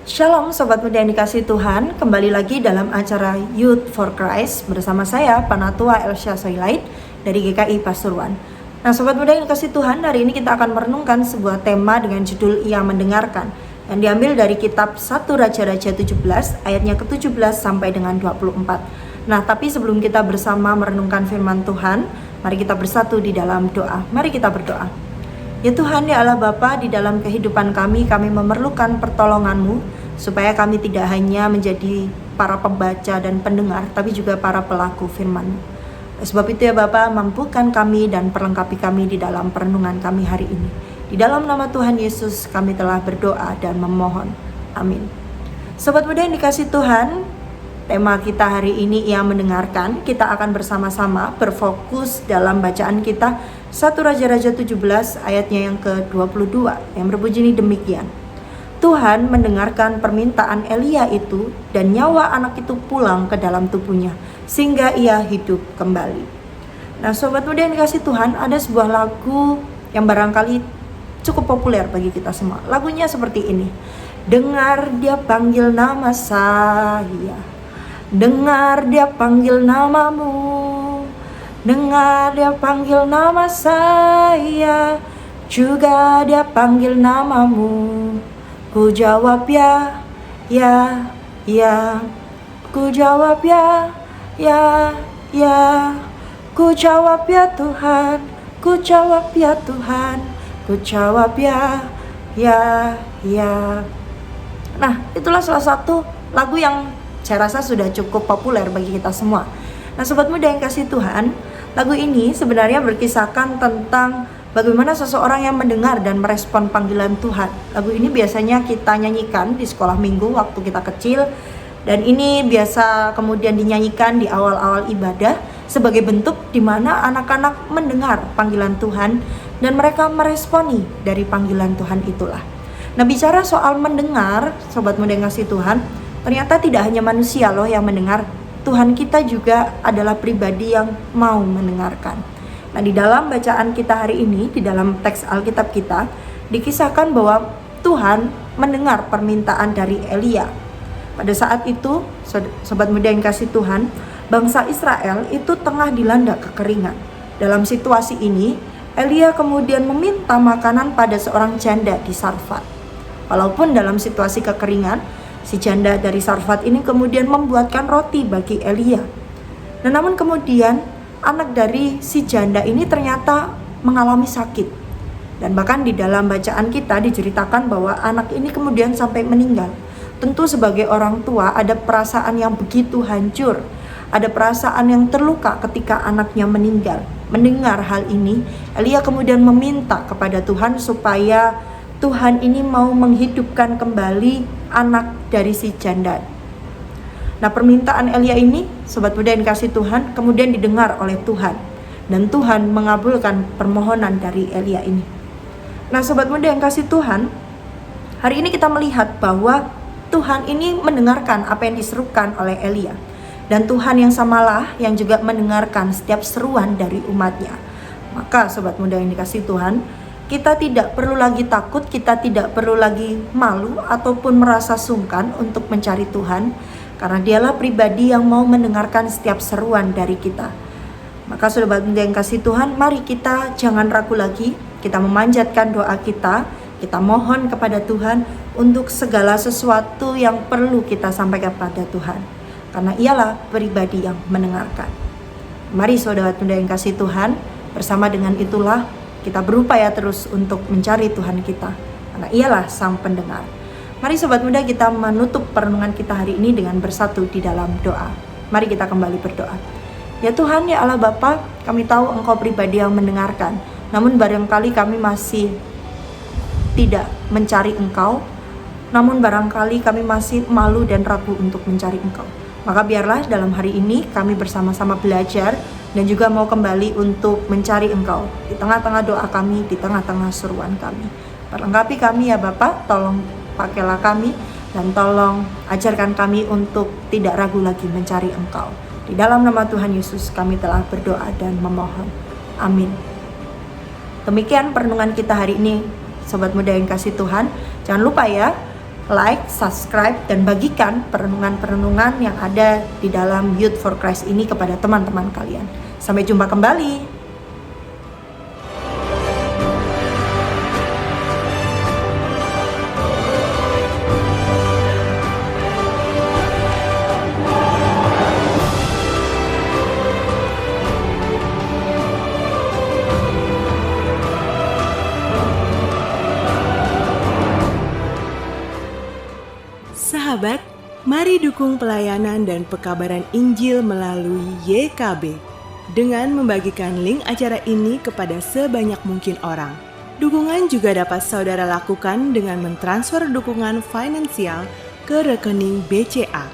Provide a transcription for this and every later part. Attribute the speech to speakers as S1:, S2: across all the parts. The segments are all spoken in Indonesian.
S1: Shalom Sobat Muda yang dikasih Tuhan, kembali lagi dalam acara Youth for Christ bersama saya Panatua Elsha Soilait dari GKI Pasuruan. Nah Sobat Muda yang dikasih Tuhan, hari ini kita akan merenungkan sebuah tema dengan judul Ia Mendengarkan, yang diambil dari kitab 1 Raja-Raja 17 ayatnya ke-17 sampai dengan 24. Nah tapi sebelum kita bersama merenungkan firman Tuhan, mari kita bersatu di dalam doa. Mari kita berdoa. Ya Tuhan, ya Allah Bapa, di dalam kehidupan kami memerlukan pertolongan-Mu, supaya kami tidak hanya menjadi para pembaca dan pendengar, tapi juga para pelaku firman-Mu. Sebab itu ya Bapa, mampukan kami dan perlengkapi kami di dalam perenungan kami hari ini. Di dalam nama Tuhan Yesus kami telah berdoa dan memohon. Amin. Sobat muda yang dikasih Tuhan, tema kita hari ini Ia Mendengarkan. Kita akan bersama-sama berfokus dalam bacaan kita 1 Raja-Raja 17 ayatnya yang ke-22 yang berbunyi demikian. Tuhan mendengarkan permintaan Elia itu dan nyawa anak itu pulang ke dalam tubuhnya sehingga ia hidup kembali. Nah sobat muda yang dikasih Tuhan, ada sebuah lagu yang barangkali cukup populer bagi kita semua. Lagunya seperti ini. Dengar dia panggil nama saya, dengar dia panggil namamu, dengar dia panggil nama saya, juga dia panggil namamu. Ku jawab ya, ya, ya. Ku jawab ya, ya, ya. Ku jawab ya Tuhan, ku jawab ya Tuhan, ku jawab ya, ya, ya. Nah, itulah salah satu lagu yang saya rasa sudah cukup populer bagi kita semua. Nah, sobat muda yang kasih Tuhan, lagu ini sebenarnya berkisahkan tentang bagaimana seseorang yang mendengar dan merespon panggilan Tuhan. Lagu ini biasanya kita nyanyikan di sekolah minggu waktu kita kecil, dan ini biasa kemudian dinyanyikan di awal-awal ibadah sebagai bentuk di mana anak-anak mendengar panggilan Tuhan dan mereka meresponi dari panggilan Tuhan itulah. Nah, bicara soal mendengar, sobat muda yang kasih Tuhan, ternyata tidak hanya manusia loh yang mendengar. Tuhan kita juga adalah pribadi yang mau mendengarkan. Nah, di dalam bacaan kita hari ini, di dalam teks Alkitab kita, dikisahkan bahwa Tuhan mendengar permintaan dari Elia. Pada saat itu, sobat muda yang kasih Tuhan, bangsa Israel itu tengah dilanda kekeringan. Dalam situasi ini, Elia kemudian meminta makanan pada seorang janda di Sarfat. Walaupun dalam situasi kekeringan, si janda dari Sarfat ini kemudian membuatkan roti bagi Elia. Nah, namun kemudian anak dari si janda ini ternyata mengalami sakit. Dan bahkan di dalam bacaan kita diceritakan bahwa anak ini kemudian sampai meninggal. Tentu sebagai orang tua ada perasaan yang begitu hancur, ada perasaan yang terluka ketika anaknya meninggal. Mendengar hal ini, Elia kemudian meminta kepada Tuhan supaya Tuhan ini mau menghidupkan kembali anak dari si janda. Nah, permintaan Elia ini, sobat muda yang kasih Tuhan, kemudian didengar oleh Tuhan. Dan Tuhan mengabulkan permohonan dari Elia ini. Nah, sobat muda yang kasih Tuhan, hari ini kita melihat bahwa Tuhan ini mendengarkan apa yang diserukan oleh Elia. Dan Tuhan yang samalah yang juga mendengarkan setiap seruan dari umatnya. Maka sobat muda yang dikasih Tuhan, kita tidak perlu lagi takut, kita tidak perlu lagi malu ataupun merasa sungkan untuk mencari Tuhan. Karena dialah pribadi yang mau mendengarkan setiap seruan dari kita. Maka sobat muda yang kasih Tuhan, mari kita jangan ragu lagi. Kita memanjatkan doa kita mohon kepada Tuhan untuk segala sesuatu yang perlu kita sampaikan kepada Tuhan. Karena ialah pribadi yang mendengarkan. Mari sobat muda yang kasih Tuhan, bersama dengan itulah kita berupaya terus untuk mencari Tuhan kita. Karena ialah sang pendengar. Mari sobat muda kita menutup perenungan kita hari ini dengan bersatu di dalam doa. Mari kita kembali berdoa. Ya Tuhan, ya Allah Bapa, kami tahu Engkau pribadi yang mendengarkan. Namun barangkali kami masih tidak mencari Engkau. Namun barangkali kami masih malu dan ragu untuk mencari Engkau. Maka biarlah dalam hari ini kami bersama-sama belajar dan juga mau kembali untuk mencari Engkau. Di tengah-tengah doa kami, di tengah-tengah seruan kami. Perlengkapi kami ya Bapa, tolong pakailah kami dan tolong ajarkan kami untuk tidak ragu lagi mencari Engkau. Di dalam nama Tuhan Yesus kami telah berdoa dan memohon. Amin. Demikian perenungan kita hari ini, sobat muda yang kasih Tuhan. Jangan lupa ya, like, subscribe, dan bagikan perenungan-perenungan yang ada di dalam Youth for Christ ini kepada teman-teman kalian. Sampai jumpa kembali.
S2: Sahabat, mari dukung pelayanan dan pekabaran Injil melalui YKB dengan membagikan link acara ini kepada sebanyak mungkin orang. Dukungan juga dapat saudara lakukan dengan mentransfer dukungan finansial ke rekening BCA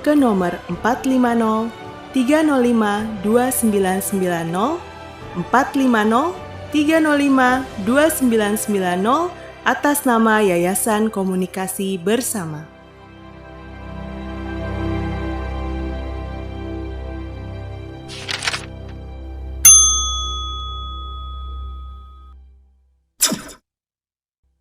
S2: ke nomor 450 305 2990 450 305 2990 atas nama Yayasan Komunikasi Bersama.